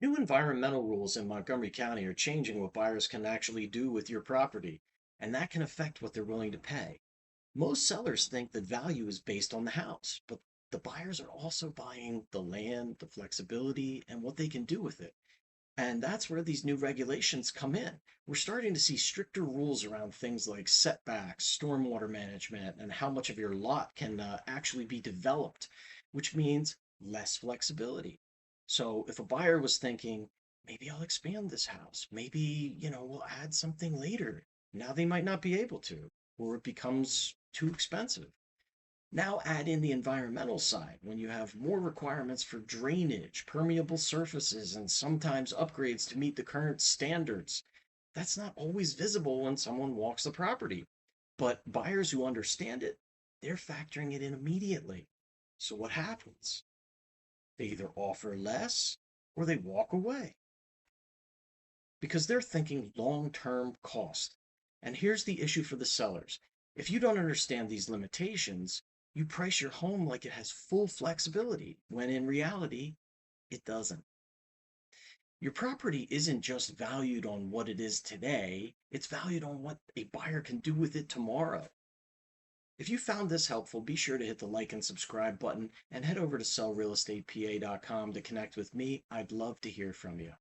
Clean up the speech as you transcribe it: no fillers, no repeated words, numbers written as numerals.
New environmental rules in Montgomery County are changing what buyers can actually do with your property, and that can affect what they're willing to pay. Most sellers think that value is based on the house, but the buyers are also buying the land, the flexibility, and what they can do with it. And that's where these new regulations come in. We're starting to see stricter rules around things like setbacks, stormwater management, and how much of your lot can actually be developed, which means less flexibility. So if a buyer was thinking, maybe I'll expand this house, maybe, we'll add something later. Now they might not be able to, or it becomes too expensive. Now add in the environmental side when you have more requirements for drainage, permeable surfaces, and sometimes upgrades to meet the current standards. That's not always visible when someone walks the property, but buyers who understand it, they're factoring it in immediately. So what happens? They either offer less or they walk away because they're thinking long-term cost. And here's the issue for the sellers. If you don't understand these limitations, you price your home like it has full flexibility, when in reality, it doesn't. Your property isn't just valued on what it is today, it's valued on what a buyer can do with it tomorrow. If you found this helpful, be sure to hit the like and subscribe button and head over to sellrealestatepA.com to connect with me. I'd love to hear from you.